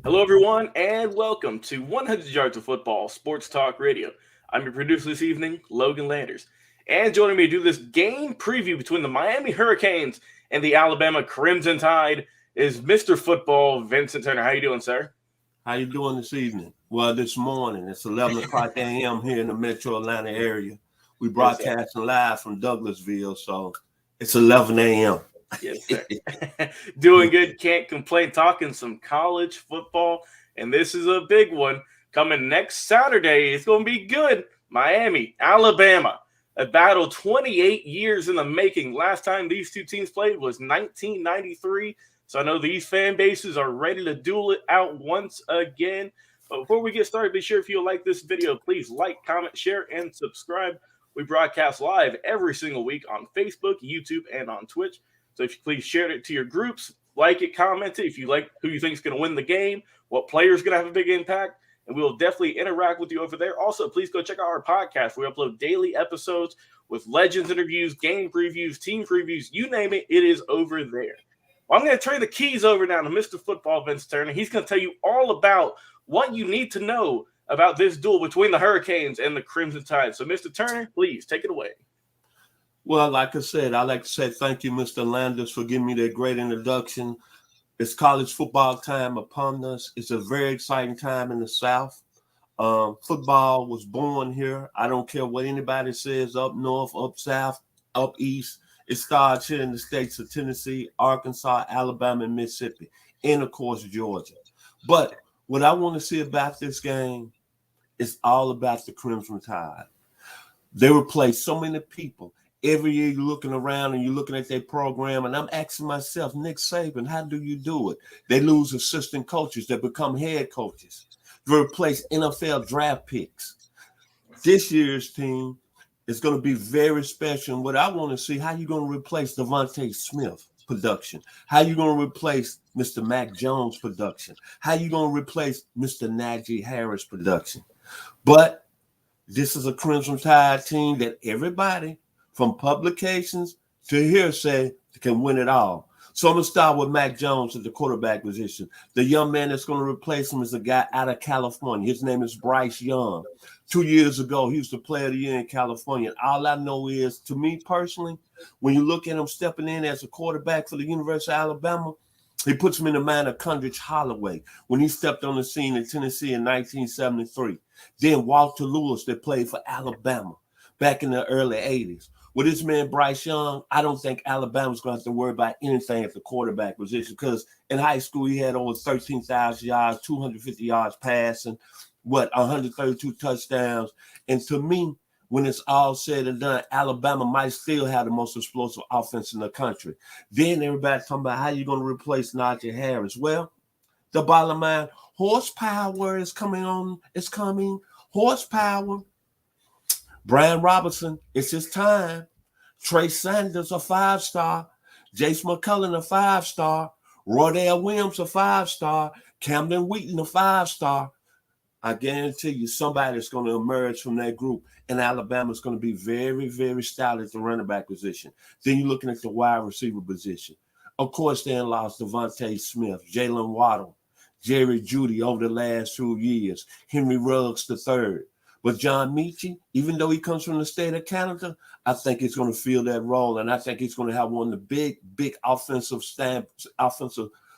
Hello, everyone, and welcome to 100 Yards of Football Sports Talk Radio. I'm your producer this evening, Logan Landers. And joining me to do this game preview between the Miami Hurricanes and the Alabama Crimson Tide is Mr. Football, Vincent Turner. How you doing, sir? How you doing this evening? Well, this morning. It's 11 o'clock a.m. here in the metro Atlanta area. We Yes, sir. broadcasting live from Douglasville, so it's 11 a.m. Yes, sir. Doing good. Can't complain. Talking some college football. And this is a big one coming next Saturday. It's going to be good. Miami, Alabama. A battle 28 years in the making. Last time these two teams played was 1993. So I know these fan bases are ready to duel it out once again. But before we get started, be sure if you like this video, please like, comment, share, and subscribe. We broadcast live every single week on Facebook, YouTube, and on Twitch. So if you please share it to your groups, like it, comment it. If you like who you think is going to win the game, what player is going to have a big impact, and we will definitely interact with you over there. Also, please go check out our podcast. We upload daily episodes with legends interviews, game previews, team previews, you name it, it is over there. Well, I'm going to turn the keys over now to Mr. Football, Vince Turner. He's going to tell you all about what you need to know about this duel between the Hurricanes and the Crimson Tide. So, Mr. Turner, please take it away. Well, like I said, I'd like to say thank you, Mr. Landers, for giving me that great introduction. It's college football time upon us. It's a very exciting time in the South. Football was born here. I don't care what anybody says, up north, up south, up east. It starts here in the states of Tennessee, Arkansas, Alabama, and Mississippi, and, of course, Georgia. But what I want to see about this game is all about the Crimson Tide. They replace so many people. Every year you're looking around and you're looking at their program, and I'm asking myself, Nick Saban, how do you do it? They lose assistant coaches. They become head coaches. They replace NFL draft picks. This year's team is going to be very special. And what I want to see, how you going to replace Devontae Smith production? How you going to replace Mr. Mac Jones production? How you going to replace Mr. Najee Harris production? But this is a Crimson Tide team that everybody from publications to hearsay can win it all. So I'm going to start with Mac Jones at the quarterback position. The young man that's going to replace him is a guy out of California. His name is Bryce Young. 2 years ago, he was the player of the year in California. All I know is, to me personally, when you look at him stepping in as a quarterback for the University of Alabama, he puts him in the mind of Condrich Holloway when he stepped on the scene in Tennessee in 1973. Then Walter Lewis that played for Alabama back in the early 80s. With this man, Bryce Young, I don't think Alabama's going to have to worry about anything at the quarterback position because in high school, he had over 13,000 yards, 250 yards passing, 132 touchdowns. And to me, when it's all said and done, Alabama might still have the most explosive offense in the country. Then everybody talking about how you're going to replace Najee Harris. Well, the bottom line, horsepower is coming on. It's coming. Horsepower. Brian Robinson, it's his time. Trey Sanders, a 5-star. Jace McCullough, a 5-star. Rodale Williams, a 5-star. Camden Wheaton, a 5-star. I guarantee you somebody's going to emerge from that group, and Alabama's going to be very, very stout at the running back position. Then you're looking at the wide receiver position. Of course, they lost Devontae Smith, Jalen Waddle, Jerry Jeudy over the last 2 years, Henry Ruggs III. But John Mechie, even though he comes from the state of Canada, I think he's going to fill that role, and I think he's going to have one of the big offensive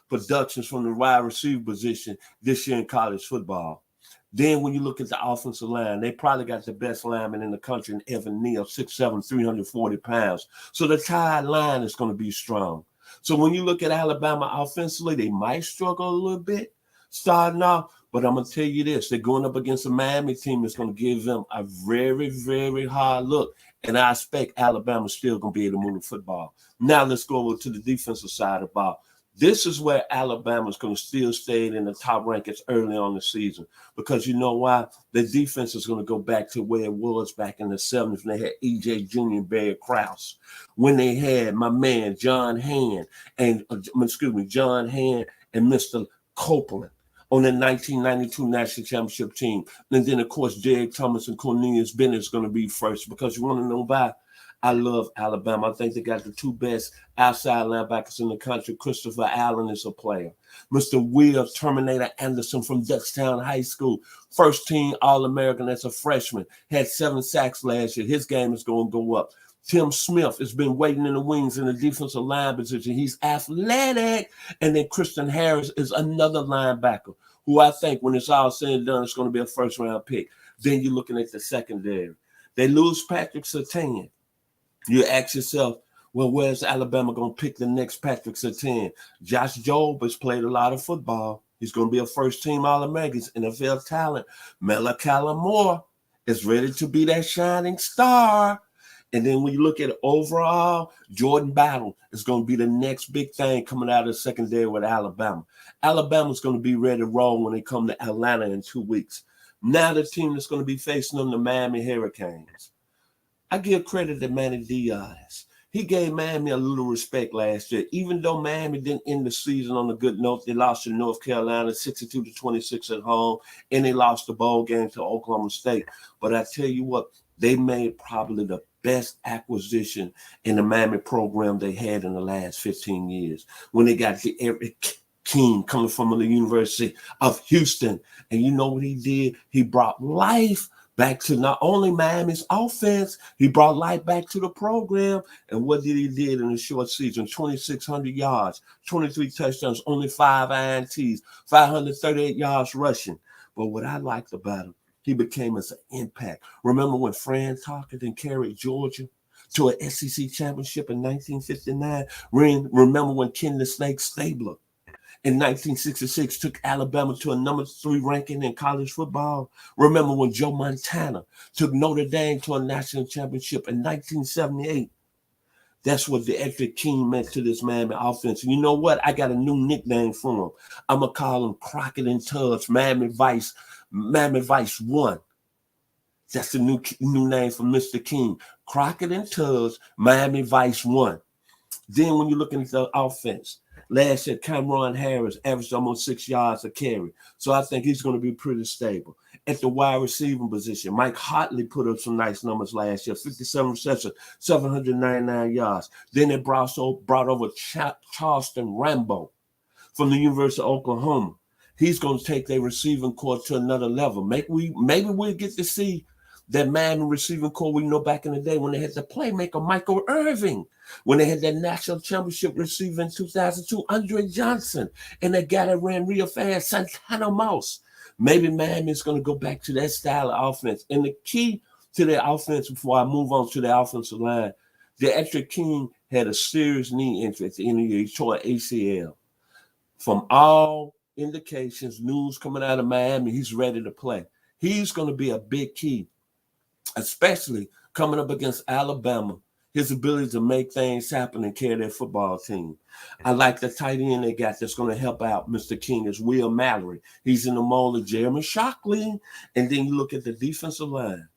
productions from the wide receiver position this year in college football. Then when you look at the offensive line, they probably got the best lineman in the country in Evan Neal, 6'7", 340 pounds. So the Tide line is going to be strong. So when you look at Alabama offensively, they might struggle a little bit starting off. But I'm going to tell you this, they're going up against a Miami team that's going to give them a very, very hard look. And I expect Alabama's still going to be able to move the football. Now let's go over to the defensive side of the ball. This is where Alabama's going to still stay in the top rankings early on the season. Because you know why? The defense is going to go back to where it was back in the 70s when they had E.J. Jr. and Barry Krause. When they had my man John Hand and Mr. Copeland on the 1992 National Championship team. And then, of course, Derek Thomas and Cornelius Bennett is going to be first because you want to know why? I love Alabama. I think they got the two best outside linebackers in the country. Christopher Allen is a player. Mr. Will Terminator Anderson from Dutchtown High School, first team All-American as a freshman, had 7 sacks last year. His game is going to go up. Tim Smith has been waiting in the wings in the defensive line position. He's athletic. And then Christian Harris is another linebacker who I think when it's all said and done, it's going to be a first-round pick. Then you're looking at the secondary. They lose Patrick Surtain. You ask yourself, well, where's Alabama going to pick the next Patrick Surtain? Josh Jobe has played a lot of football. He's going to be a first-team All-American, NFL talent. Mela Moore is ready to be that shining star. And then when you look at it overall, Jordan Battle is going to be the next big thing coming out of the secondary with Alabama. Alabama's going to be ready to roll when they come to Atlanta in 2 weeks. Now the team that's going to be facing them, the Miami Hurricanes. I give credit to Manny Diaz. He gave Miami a little respect last year. Even though Miami didn't end the season on a good note, they lost to North Carolina 62-26 at home, and they lost the bowl game to Oklahoma State. But I tell you what, they made probably the best acquisition in the Miami program they had in the last 15 years when they got the Eric King coming from the University of Houston. And you know what he did? He brought life back to not only Miami's offense, he brought life back to the program. And what did he do in a short season? 2,600 yards, 23 touchdowns, only 5 INTs, 538 yards rushing. But what I liked about him, he became as an impact. Remember when Fran Tarkenton carried Georgia to an SEC championship in 1959? Remember when Ken the Snake Stabler in 1966 took Alabama to a number 3 ranking in college football? Remember when Joe Montana took Notre Dame to a national championship in 1978? That's what the extra King meant to this Miami offense. And you know what? I got a new nickname for him. I'm going to call him Crockett and Tubbs, Miami Vice 1. That's the new name for Mr. King. Crockett and Tubbs, Miami Vice 1. Then when you're looking at the offense, last year, Cameron Harris averaged almost 6 yards a carry. So I think he's going to be pretty stable. At the wide receiving position, Mike Hartley put up some nice numbers last year, 57 receptions, 799 yards. Then they brought over Charleston Rambo from the University of Oklahoma. He's going to take their receiving core to another level. Maybe we'll get to see that Miami receiving core we know back in the day when they had the playmaker Michael Irving, when they had that national championship receiver in 2002, Andre Johnson, and that guy that ran real fast, Santana Mouse. Maybe Miami is going to go back to that style of offense. And the key to their offense, before I move on to the offensive line, the extra King had a serious knee injury at the end of the year. He tore an ACL. From all indications, news coming out of Miami, he's ready to play. He's going to be a big key, especially coming up against Alabama, his ability to make things happen and carry their football team. I like the tight end they got that's going to help out Mr. King is Will Mallory. He's in the mold of Jeremy Shockley. And then you look at the defensive line.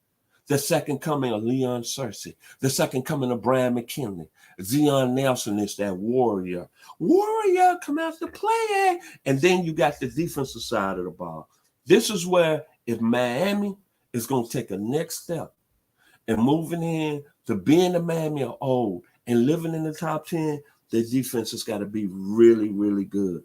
The second coming of Leon Searcy. The second coming of Brian McKinley. Zion Nelson is that warrior. Warrior, come out to play. And then you got the defensive side of the ball. This is where if Miami is going to take a next step and moving in to being the Miami of old and living in the top 10, the defense has got to be really, really good.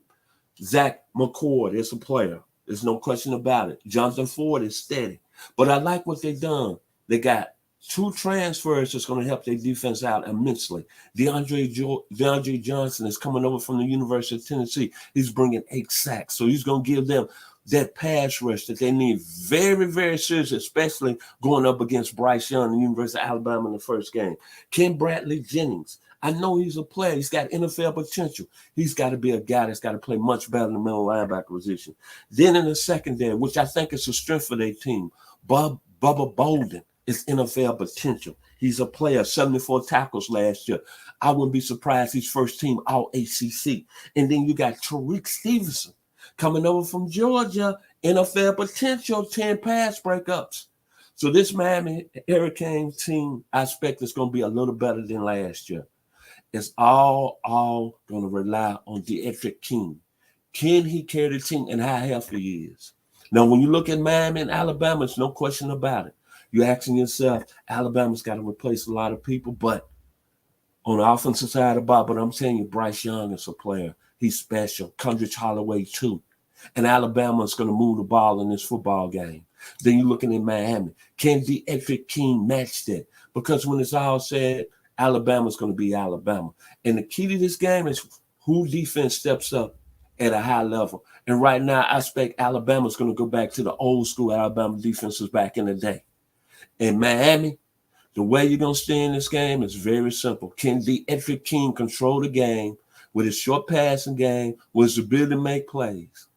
Zach McCord is a player. There's no question about it. Jonathan Ford is steady. But I like what they've done. They got 2 transfers that's going to help their defense out immensely. DeAndre Johnson is coming over from the University of Tennessee. He's bringing 8 sacks. So he's going to give them that pass rush that they need very, very serious, especially going up against Bryce Young, the University of Alabama in the first game. Ken Bradley Jennings, I know he's a player. He's got NFL potential. He's got to be a guy that's got to play much better in the middle linebacker position. Then in the secondary, which I think is a strength for their team, Bubba Bolden is NFL potential. He's a player, 74 tackles last year. I wouldn't be surprised he's first team all ACC. And then you got Tariq Stevenson coming over from Georgia, NFL potential, 10 pass breakups. So this Miami Hurricane team, I expect is going to be a little better than last year. It's all going to rely on DeEtrick King. Can he carry the team and how healthy he is? Now, when you look at Miami and Alabama, it's no question about it. You're asking yourself, Alabama's got to replace a lot of people, but on the offensive side of the ball, but I'm telling you, Bryce Young is a player. He's special. Condrich Holloway, too. And Alabama is going to move the ball in this football game. Then you're looking at Miami. Can the Edric King match that? Because when it's all said, Alabama's going to be Alabama. And the key to this game is who defense steps up at a high level. And right now, I expect Alabama's going to go back to the old school Alabama defenses back in the day. In Miami, the way you're going to stay in this game is very simple. Can the Edric King control the game with his short passing game, with his ability to make plays?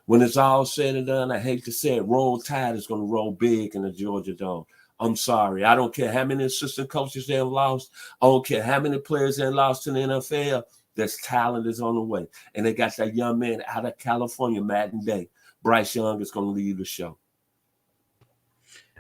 When it's all said and done, I hate to say it, Roll Tide is going to roll big in the Georgia Dome. I'm sorry. I don't care how many assistant coaches they have lost. I don't care how many players they have lost to the NFL. There's talent is on the way. And they got that young man out of California, Madden Day. Bryce Young is going to lead the show.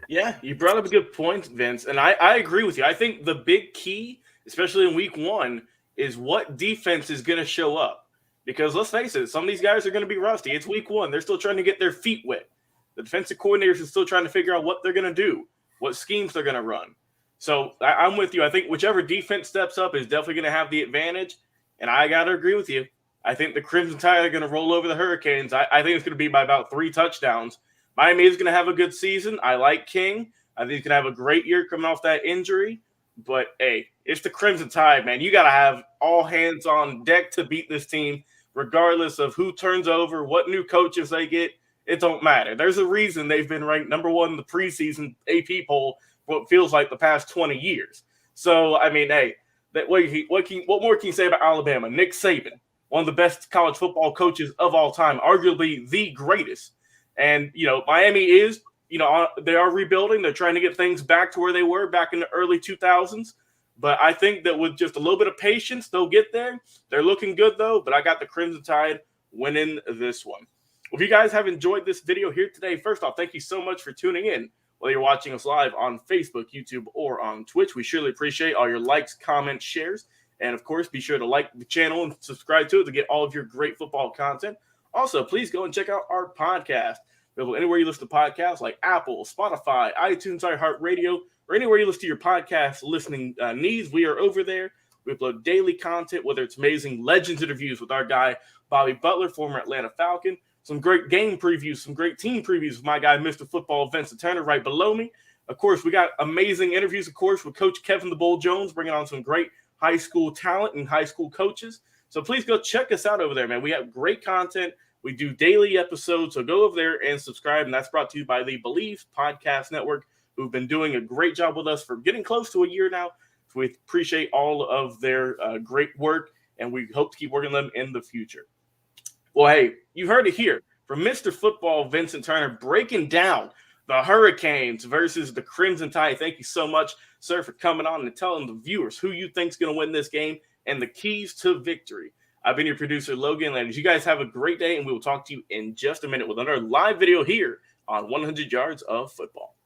Yeah, you brought up a good point, Vince. And I agree with you. I think the big key, especially in week 1, is what defense is going to show up. Because let's face it, some of these guys are going to be rusty. It's week 1. They're still trying to get their feet wet. The defensive coordinators are still trying to figure out what they're going to do, what schemes they're going to run. So I'm with you. I think whichever defense steps up is definitely going to have the advantage. And I got to agree with you. I think the Crimson Tide are going to roll over the Hurricanes. I think it's going to be by about 3 touchdowns. Miami is going to have a good season. I like King. I think he's going to have a great year coming off that injury. But, hey, it's the Crimson Tide, man. You got to have all hands on deck to beat this team, regardless of who turns over, what new coaches they get. It don't matter. There's a reason they've been ranked number 1 in the preseason AP poll for what feels like the past 20 years. So, I mean, hey, what more can you say about Alabama? Nick Saban, one of the best college football coaches of all time, arguably the greatest. And, Miami is, they are rebuilding. They're trying to get things back to where they were back in the early 2000s. But I think that with just a little bit of patience, they'll get there. They're looking good, though. But I got the Crimson Tide winning this one. If you guys have enjoyed this video here today, first off, thank you so much for tuning in. Whether you're watching us live on Facebook, YouTube, or on Twitch, we surely appreciate all your likes, comments, shares. And, of course, be sure to like the channel and subscribe to it to get all of your great football content. Also, please go and check out our podcast. Available anywhere you listen to podcasts like Apple, Spotify, iTunes, iHeartRadio, or anywhere you listen to your podcast listening needs. We are over there. We upload daily content, whether it's amazing Legends interviews with our guy, Bobby Butler, former Atlanta Falcon, some great game previews, some great team previews with my guy, Mr. Football, Vincent Turner, right below me. Of course, we got amazing interviews, of course, with Coach Kevin the Bull Jones, bringing on some great high school talent and high school coaches. So please go check us out over there, man. We have great content. We do daily episodes, so go over there and subscribe. And that's brought to you by the Believe Podcast Network, who've been doing a great job with us for getting close to a year now. So we appreciate all of their great work, and we hope to keep working them in the future. Well, hey, you heard it here from Mr. Football, Vincent Turner, breaking down the Hurricanes versus the Crimson Tide. Thank you so much, sir, for coming on and telling the viewers who you think's going to win this game and the keys to victory. I've been your producer, Logan Landers. You guys have a great day, and we will talk to you in just a minute with another live video here on 100 Yards of Football.